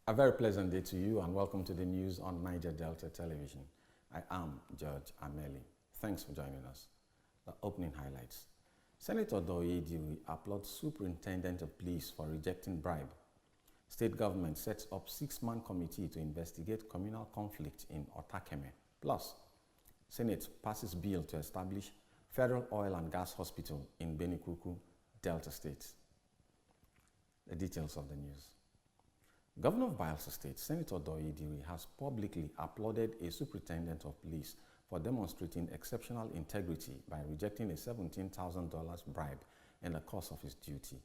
A very pleasant day to you and welcome to the news on Niger Delta Television. I am George Ameli. Thanks for joining us. The opening highlights. Senator Doye applauds Superintendent of Police for rejecting bribe. State government sets up 6-man committee to investigate communal conflict in Otakeme. Plus, Senate passes bill to establish Federal Oil and Gas Hospital in Benikuku, Delta State. The details of the news. Governor of Bayelsa State, Senator Doye has publicly applauded a superintendent of police for demonstrating exceptional integrity by rejecting a $17,000 bribe in the course of his duty.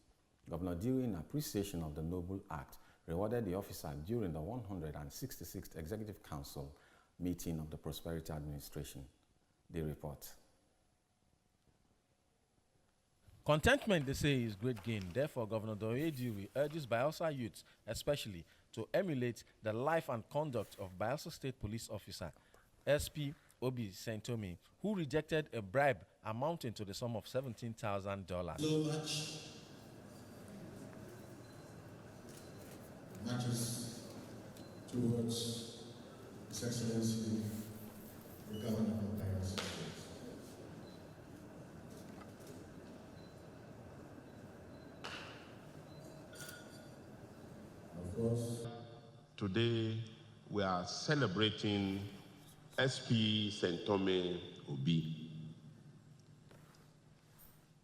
Governor Diri, in appreciation of the noble act, rewarded the officer during the 166th Executive Council meeting of the Prosperity Administration. The report. Contentment, they say, is great gain. Therefore, Governor Doye urges Bayelsa youths, especially, to emulate the life and conduct of Bayelsa State Police Officer SP Obi Saint-Tome, who rejected a bribe amounting to the sum of $17,000. So much matters towards His Excellency, the Governor of Bayelsa State. Today, we are celebrating SP Saint-Tome Obi.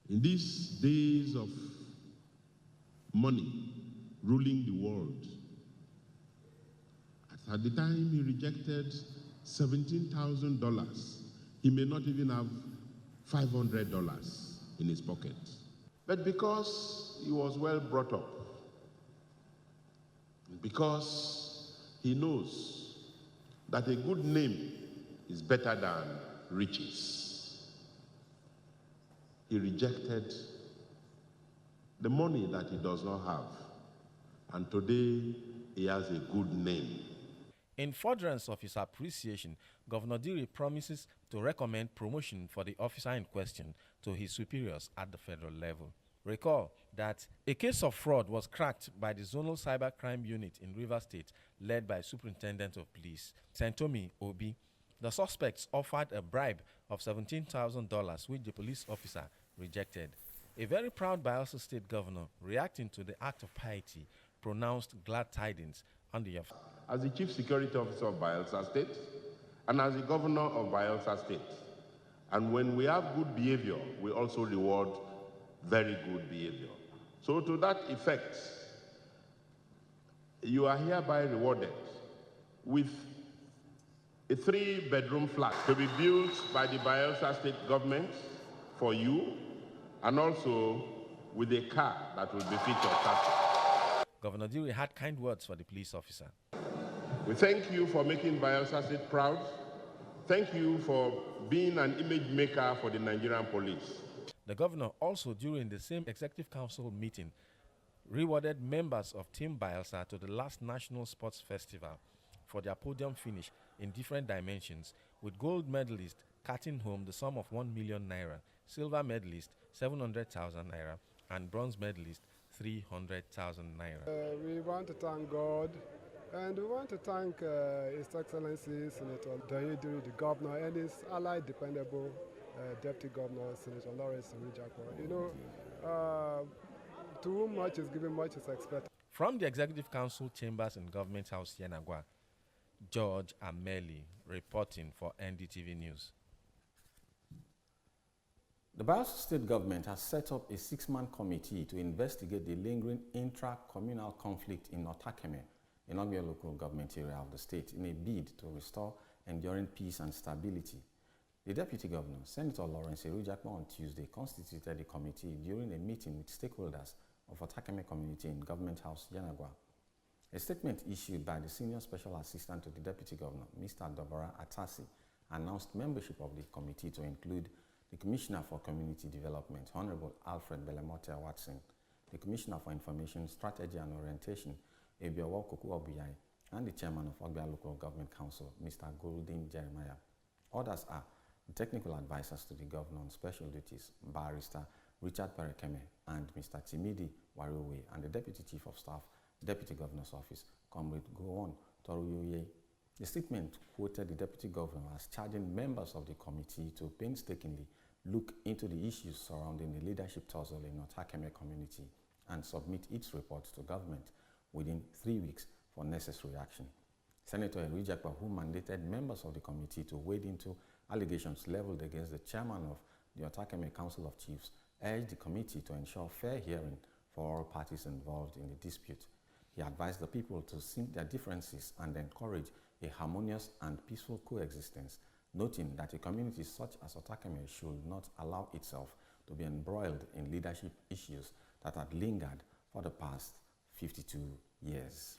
In these days of money ruling the world, at the time he rejected $17,000, he may not even have $500 in his pocket. But because he was well brought up, because he knows that a good name is better than riches, he rejected the money that he does not have. And today, he has a good name. In furtherance of his appreciation, Governor Diri promises to recommend promotion for the officer in question to his superiors at the federal level. Recall that a case of fraud was cracked by the Zonal Cybercrime Unit in Rivers State, led by Superintendent of Police Saint-Tome Obi. The suspects offered a bribe of $17,000, which the police officer rejected. A very proud Bayelsa State governor, reacting to the act of piety, pronounced glad tidings on the officer. As the Chief Security Officer of Bayelsa State and as the Governor of Bayelsa State, and when we have good behavior, we also reward very good behavior. So to that effect, you are hereby rewarded with a 3-bedroom flat to be built by the Bayelsa State government for you, and also with a car that will befit your stature. Governor Diri had kind words for the police officer. We thank you for making Bayelsa State proud. Thank you for being an image maker for the Nigerian police. The governor also, during the same Executive Council meeting, rewarded members of Team Bayelsa to the last National Sports Festival for their podium finish in different dimensions, with gold medalist carting home the sum of 1 million naira, silver medalist 700,000 naira, and bronze medalist 300,000 naira. We want to thank God, and we want to thank His Excellency Senator Doye, the governor, and his allied dependable Deputy Governor, Senator Lawrence Urijakwa. You know, to whom much is given, much is expected. From the Executive Council chambers in Government House, Yenagwa, George Ameli reporting for NDTV News. The Bayelsa State government has set up a 6-man committee to investigate the lingering intra-communal conflict in Otakeme, in Ogbia local government area of the state, in a bid to restore enduring peace and stability. The Deputy Governor, Senator Lawrence Urijakwa, on Tuesday constituted the committee during a meeting with stakeholders of Otakeme community in Government House, Yenagwa. A statement issued by the Senior Special Assistant to the Deputy Governor, Mr. Dobara Atasi, announced membership of the committee to include the Commissioner for Community Development, Honorable Alfred Belemote Watson, the Commissioner for Information, Strategy and Orientation, Ebiawa Koku Obuyai, and the Chairman of Ogbia Local Government Council, Mr. Golden Jeremiah. Others are the technical advisors to the Governor on Special Duties, Barrister Richard Perekeme, and Mr. Timidi Warowe, and the Deputy Chief of Staff, Deputy Governor's Office, Comrade Gowon Toruyoye. The statement quoted the Deputy Governor as charging members of the committee to painstakingly look into the issues surrounding the leadership tussle in Otakeme community and submit its report to government within 3 weeks for necessary action. Senator Erijakwa, who mandated members of the committee to wade into allegations leveled against the chairman of the Otakeme Council of Chiefs, urged the committee to ensure fair hearing for all parties involved in the dispute. He advised the people to sink their differences and encourage a harmonious and peaceful coexistence, noting that a community such as Otakeme should not allow itself to be embroiled in leadership issues that had lingered for the past 52 years.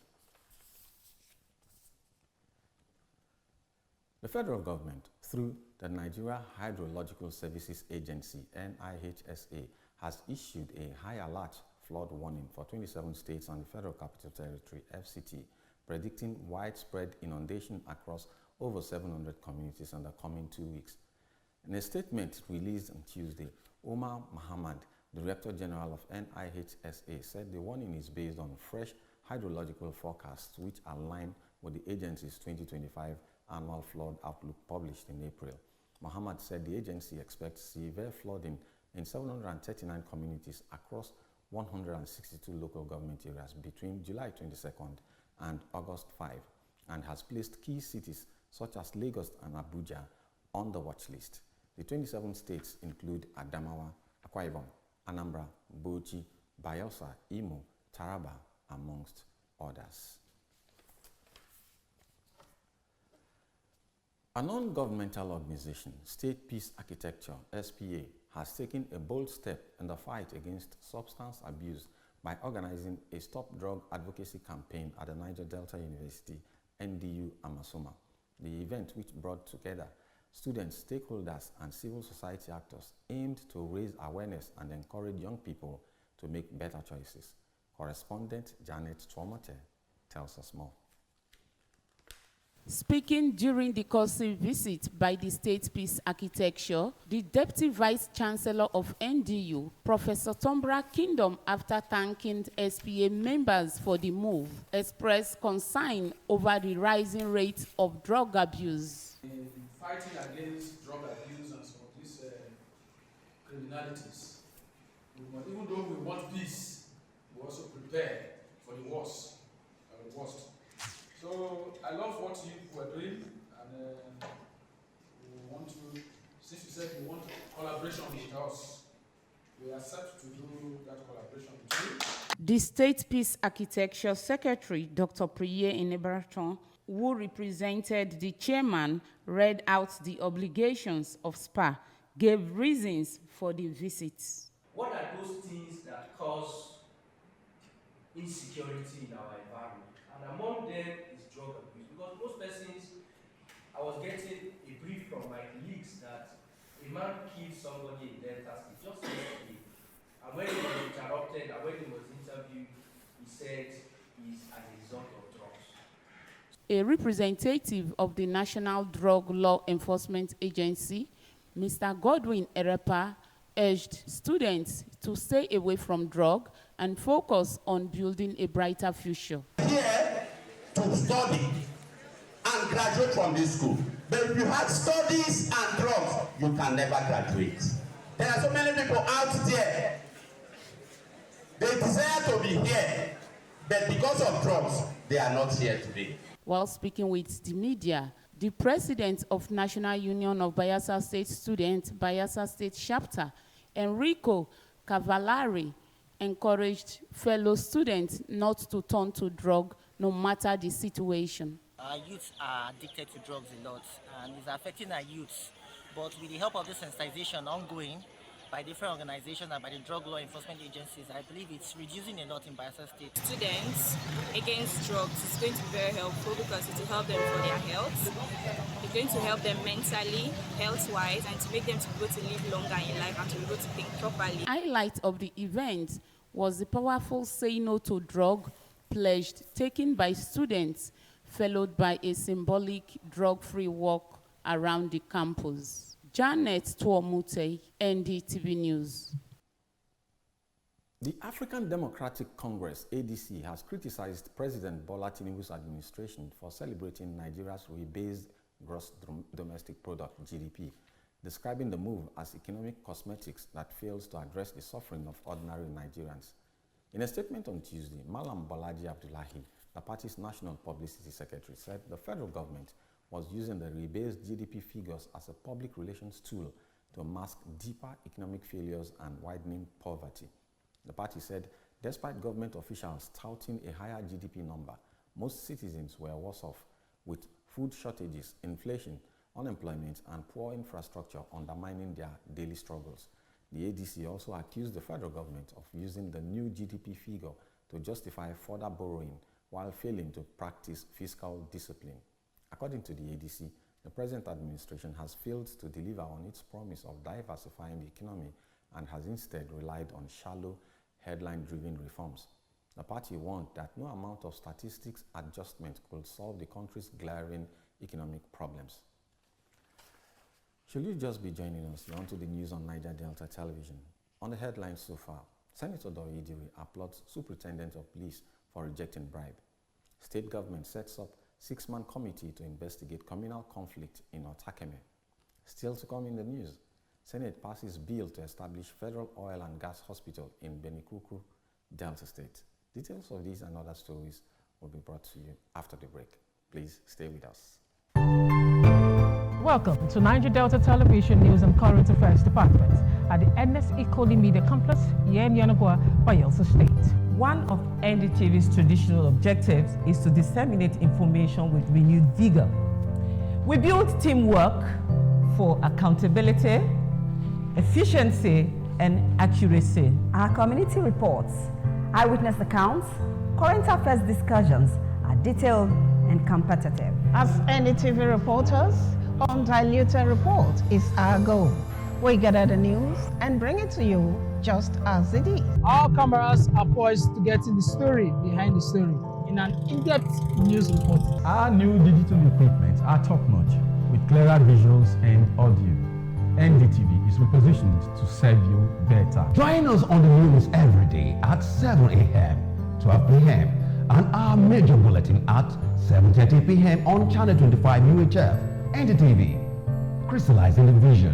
The federal government, through the Nigeria Hydrological Services Agency, NIHSA, has issued a high alert flood warning for 27 states and the Federal Capital Territory, FCT, predicting widespread inundation across over 700 communities in the coming 2 weeks. In a statement released on Tuesday, Omar Muhammad, Director General of NIHSA, said the warning is based on fresh hydrological forecasts which align with the agency's 2025 annual flood outlook published in April. Muhammad said the agency expects severe flooding in 739 communities across 162 local government areas between July 22nd and August 5, and has placed key cities such as Lagos and Abuja on the watch list. The 27 states include Adamawa, Akwa Ibom, Anambra, Bauchi, Bayelsa, Imo, Taraba, amongst others. A non-governmental organization, State Peace Architecture, SPA, has taken a bold step in the fight against substance abuse by organizing a Stop Drug Advocacy campaign at the Niger Delta University, NDU Amasoma. The event, which brought together students, stakeholders, and civil society actors, aimed to raise awareness and encourage young people to make better choices. Correspondent Janet Tuomote tells us more. Speaking during the courtesy visit by the State Peace Architecture, the Deputy Vice Chancellor of NDU, Professor Tombra Kingdom, after thanking SPA members for the move, expressed concern over the rising rate of drug abuse. In fighting against drug abuse and some of these criminalities, even though we want peace, we also prepare for the worst. So I love what you were doing, and we want to, since you said you want collaboration with us, we accept to do that collaboration with you. The State Peace Architecture Secretary, Dr. Priye Inebraton, who represented the chairman, read out the obligations of SPA, gave reasons for the visit. What are those things that cause insecurity in our environment? And among them is drug abuse. Because most persons, I was getting a brief from my colleagues that a man killed somebody in Delta State just yesterday. And when he was interrupted and when he was interviewed, he said he's as a result of drugs. A representative of the National Drug Law Enforcement Agency, Mr. Godwin Erepa, urged students to stay away from drug and focus on building a brighter future. Here to study and graduate from this school. But if you have studies and drugs, you can never graduate. There are so many people out there. They desire to be here, but because of drugs, they are not here today. While speaking with the media, the president of National Union of Bayelsa State Students, Bayelsa State Chapter, Enrico Cavallari, encouraged fellow students not to turn to drug no matter the situation. Our youth are addicted to drugs a lot, and it's affecting our youth. But with the help of this sensitization ongoing by different organizations and by the drug law enforcement agencies, I believe it's reducing a lot in Bayelsa State. Students against drugs is going to be very helpful because it will help them for their health. It's going to help them mentally, health-wise, and to make them to be able to live longer in life and to be able to think properly. Highlight of the event was the powerful Say No to Drug pledge taken by students, followed by a symbolic drug-free walk around the campus. Janet Tuomute, NDTV News. The African Democratic Congress, ADC, has criticized President Bola Tinubu's administration for celebrating Nigeria's rebased gross domestic product, GDP, describing the move as economic cosmetics that fails to address the suffering of ordinary Nigerians. In a statement on Tuesday, Malam Bolaji Abdullahi, the party's national publicity secretary, said the federal government was using the rebased GDP figures as a public relations tool to mask deeper economic failures and widening poverty. The party said, despite government officials touting a higher GDP number, most citizens were worse off, with food shortages, inflation, unemployment, and poor infrastructure undermining their daily struggles. The ADC also accused the federal government of using the new GDP figure to justify further borrowing while failing to practice fiscal discipline. According to the ADC, the present administration has failed to deliver on its promise of diversifying the economy and has instead relied on shallow, headline-driven reforms. The party warned that no amount of statistics adjustment could solve the country's glaring economic problems. Should you just be joining us, you're onto the news on Niger Delta Television. On the headlines so far, Senator Doyidiri applauds Superintendent of Police for rejecting bribe. State government sets up 6-man committee to investigate communal conflict in Otakeme. Still to come in the news, Senate passes bill to establish Federal Oil and Gas Hospital in Benikuku, Delta State. Details of these and other stories will be brought to you after the break. Please stay with us. Welcome to Niger Delta Television News and Current Affairs Department at the NS Ikoli Media Complex, Yen Yanagwa, Bayelsa State. One of NDTV's traditional objectives is to disseminate information with renewed vigor. We build teamwork for accountability, efficiency, and accuracy. Our community reports, eyewitness accounts, current affairs discussions are detailed and competitive. As NDTV reporters, undiluted report is our goal. We gather the news and bring it to you just as it is. Our cameras are poised to get in the story behind the story in an in-depth news report. Our new digital equipment are top-notch with clearer visuals and audio. NDTV is repositioned to serve you better. Join us on the news every day at 7 a.m., 12 p.m., and our major bulletin at 7:30 p.m. on Channel 25 UHF. NDTV, crystallizing the vision.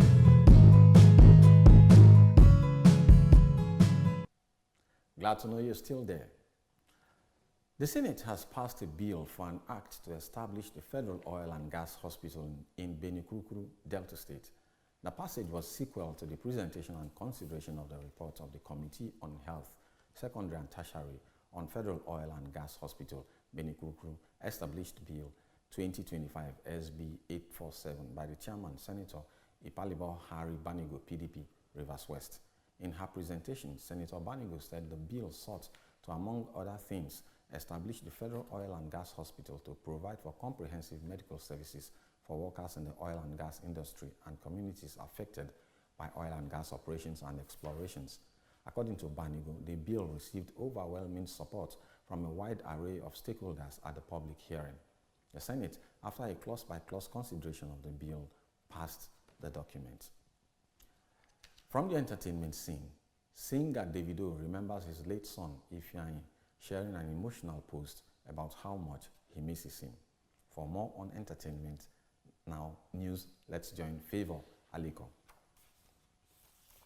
Glad to know you're still there. The Senate has passed a bill for an act to establish the Federal Oil and Gas Hospital in Benikuku, Delta State. The passage was sequel to the presentation and consideration of the report of the Committee on Health, Secondary and Tertiary on Federal Oil and Gas Hospital, Benikuku, established Bill 2025 SB 847 by the Chairman, Senator Ipalibo Harry Banigo, PDP, Rivers West. In her presentation, Senator Banigo said the bill sought to, among other things, establish the Federal Oil and Gas Hospital to provide for comprehensive medical services for workers in the oil and gas industry and communities affected by oil and gas operations and explorations. According to Banigo, the bill received overwhelming support from a wide array of stakeholders at the public hearing. The Senate, after a clause-by-clause consideration of the bill, passed the document. From the entertainment scene, singer Davido remembers his late son, Ifeanyi, sharing an emotional post about how much he misses him. For more on entertainment, now news, let's join Favor Aliko.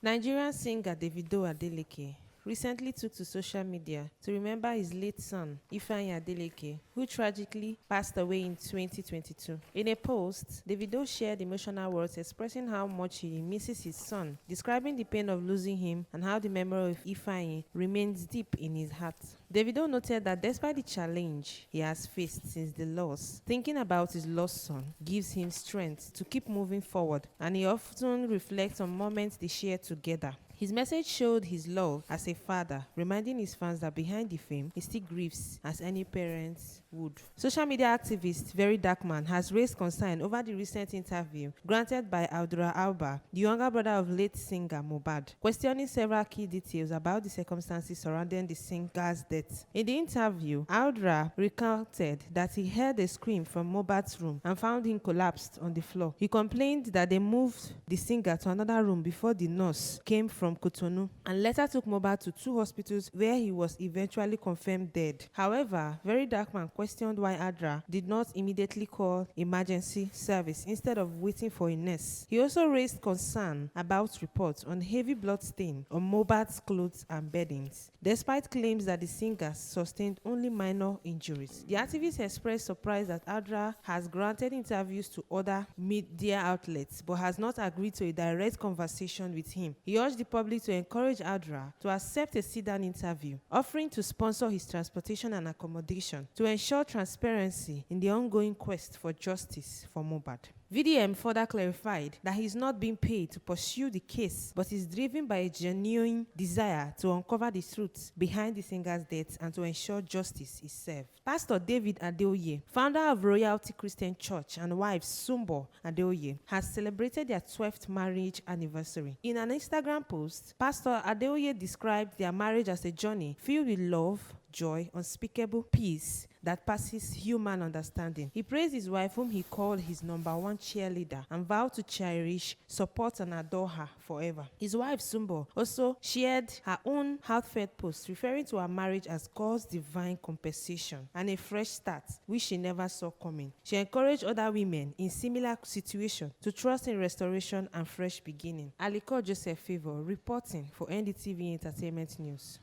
Nigerian singer Davido Adeleke recently took to social media to remember his late son, Ifeanyi Adeleke, who tragically passed away in 2022. In a post, Davido shared emotional words expressing how much he misses his son, describing the pain of losing him and how the memory of Ifeanyi remains deep in his heart. Davido noted that despite the challenge he has faced since the loss, thinking about his lost son gives him strength to keep moving forward, and he often reflects on moments they shared together. His message showed his love as a father, reminding his fans that behind the fame, he still grieves as any parents would. Social media activist Very Darkman has raised concern over the recent interview granted by Audra Alba, the younger brother of late singer Mohbad, questioning several key details about the circumstances surrounding the singer's death. In the interview, Audra recounted that he heard a scream from Mohbad's room and found him collapsed on the floor. He complained that they moved the singer to another room before the nurse came from from Cotonou and later took Mohbad to 2 hospitals where he was eventually confirmed dead. However, Very Dark Man questioned why ADRA did not immediately call emergency service instead of waiting for a nurse. He also raised concern about reports on heavy blood stain on Mohbad's clothes and beddings, despite claims that the singer sustained only minor injuries. The activist expressed surprise that ADRA has granted interviews to other media outlets but has not agreed to a direct conversation with him. He urged the public to encourage ADRA to accept a sit-down interview, offering to sponsor his transportation and accommodation to ensure transparency in the ongoing quest for justice for Mohbad. VDM further clarified that he is not being paid to pursue the case but is driven by a genuine desire to uncover the truth behind the singer's death and to ensure justice is served. Pastor David Adeoye, founder of Royalty Christian Church, and wife Sumbo Adeoye, has celebrated their 12th marriage anniversary. In an Instagram post, Pastor Adeoye described their marriage as a journey filled with love, joy, unspeakable peace that passes human understanding. He praised his wife, whom he called his #1 cheerleader, and vowed to cherish, support, and adore her forever. His wife, Sumbo, also shared her own heartfelt post, referring to her marriage as God's divine compensation and a fresh start, which she never saw coming. She encouraged other women in similar situations to trust in restoration and fresh beginning. Aliko Joseph Favor, reporting for NDTV Entertainment News.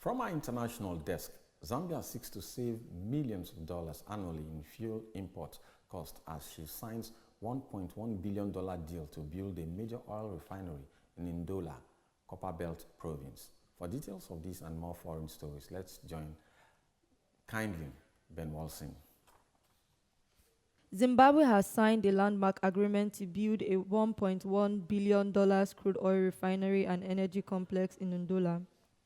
From our international desk, Zambia seeks to save millions of dollars annually in fuel import costs as she signs $1.1 billion deal to build a major oil refinery in Ndola, Copperbelt province. For details of this and more foreign stories, let's join kindly Ben Walson. Zimbabwe has signed a landmark agreement to build a $1.1 billion crude oil refinery and energy complex in Ndola,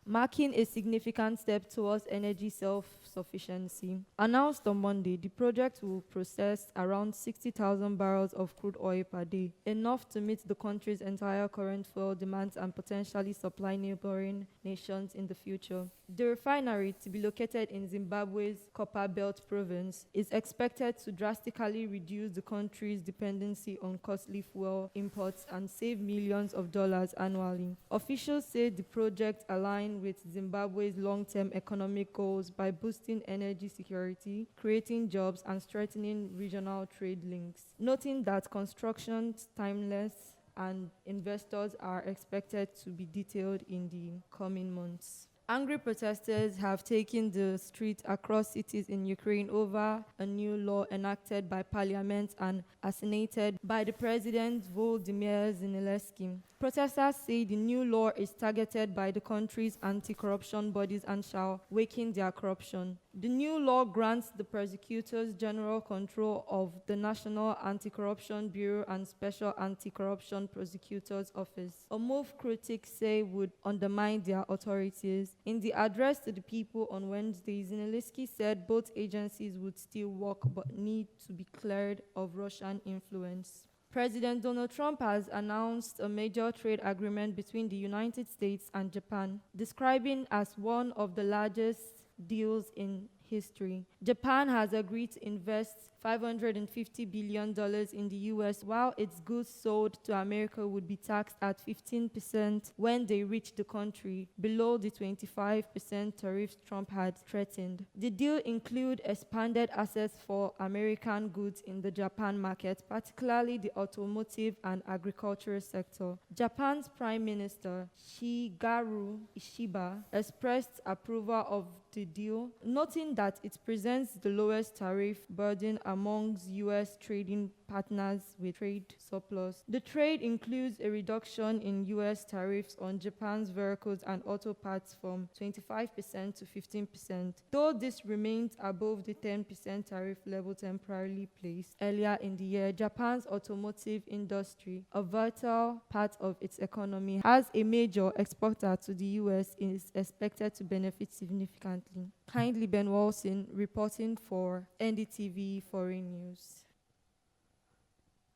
marking a significant step towards energy self-sufficiency. Announced on Monday, the project will process around 60,000 barrels of crude oil per day, enough to meet the country's entire current fuel demands and potentially supply neighboring nations in the future. The refinery, to be located in Zimbabwe's Copperbelt province, is expected to drastically reduce the country's dependency on costly fuel imports and save millions of dollars annually. Officials say the project aligns with Zimbabwe's long-term economic goals by boosting energy security, creating jobs, and strengthening regional trade links, noting that construction timeless and investors are expected to be detailed in the coming months. Angry protesters have taken the streets across cities in Ukraine over a new law enacted by parliament and assignated by the president Volodymyr Zelensky. Protesters say the new law is targeted by the country's anti-corruption bodies and shall weaken their corruption. The new law grants the prosecutors general control of the National Anti-Corruption Bureau and Special Anti-Corruption Prosecutor's Office, a move critics say would undermine their authorities. In the address to the people on Wednesday, Zelensky said both agencies would still work but need to be cleared of Russian influence. President Donald Trump has announced a major trade agreement between the United States and Japan, describing as one of the largest deals in history. Japan has agreed to invest $550 billion in the U.S., while its goods sold to America would be taxed at 15% when they reach the country, below the 25% tariffs Trump had threatened. The deal includes expanded access for American goods in the Japan market, particularly the automotive and agricultural sector. Japan's Prime Minister Shigeru Ishiba expressed approval of the deal, noting that it presents the lowest tariff burden amongst U.S. trading partners with trade surplus. The trade includes a reduction in U.S. tariffs on Japan's vehicles and auto parts from 25% to 15%, though this remains above the 10% tariff level temporarily placed earlier in the year. Japan's automotive industry, a vital part of its economy, as a major exporter to the U.S., is expected to benefit significantly. Kindly Ben Walson, reporting for NDTV Foreign News.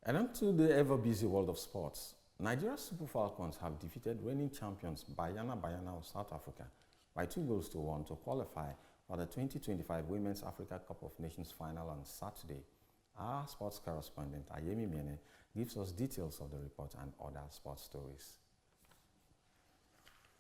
And on to the ever-busy world of sports. Nigeria's Super Falcons have defeated reigning champions Bayana of South Africa by 2-1 to qualify for the 2025 Women's Africa Cup of Nations final on Saturday. Our sports correspondent Ayemi Mene gives us details of the report and other sports stories.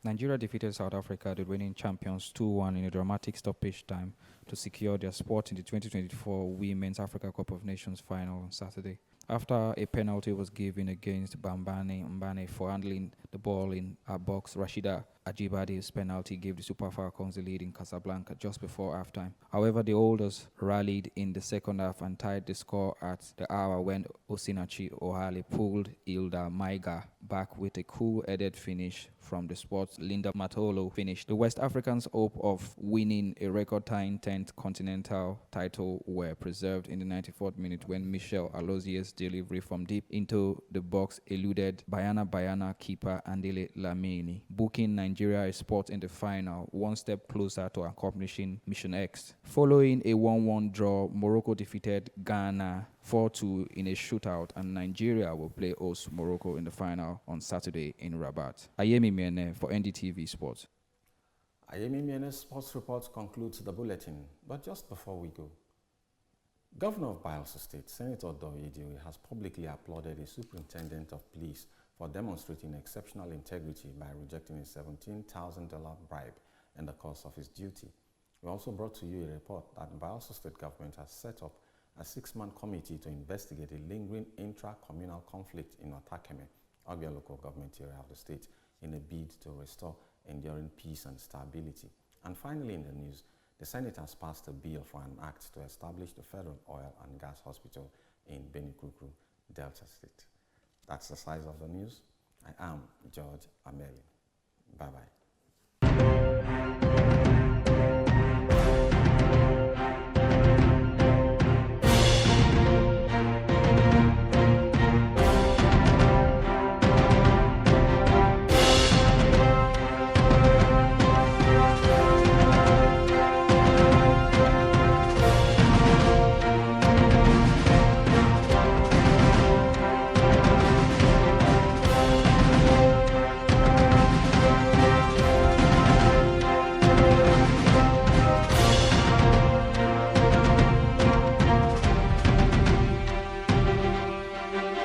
Nigeria defeated South Africa, the reigning champions, 2-1 in a dramatic stoppage time to secure their spot in the 2024 Women's Africa Cup of Nations final on Saturday. After a penalty was given against Mbane for handling the ball in a box, Rashida Ajibade's penalty gave the Super Falcons the lead in Casablanca just before halftime. However, the holders rallied in the second half and tied the score at the hour when Osinachi Ohale pulled Hilda Maiga back with a cool-headed finish from the spot. Linda Matolo finished. The West Africans' hope of winning a record-tying 10th continental title were preserved in the 94th minute when Michelle Alozier's delivery from deep into the box eluded Bayana keeper Andele Lamini, booking Nigeria a spot in the final, one step closer to accomplishing Mission X. Following a 1-1 draw, Morocco defeated Ghana 4-2 in a shootout, and Nigeria will play host Morocco in the final on Saturday in Rabat. Ayemi Miene for NDTV Sports. Ayemi Miene's sports report concludes the bulletin, but just before we go, Governor of Bayelsa State, Senator Doye has publicly applauded a superintendent of police for demonstrating exceptional integrity by rejecting a $17,000 bribe in the course of his duty. We also brought to you a report that the Bayelsa State government has set up a 6-man committee to investigate a lingering intra-communal conflict in Otakeme, Ogya local government area of the state, in a bid to restore enduring peace and stability. And finally in the news, the Senate has passed a bill for an act to establish the Federal Oil and Gas Hospital in Benikukru, Delta State. That's the size of the news. I am George Ameli. Bye-bye.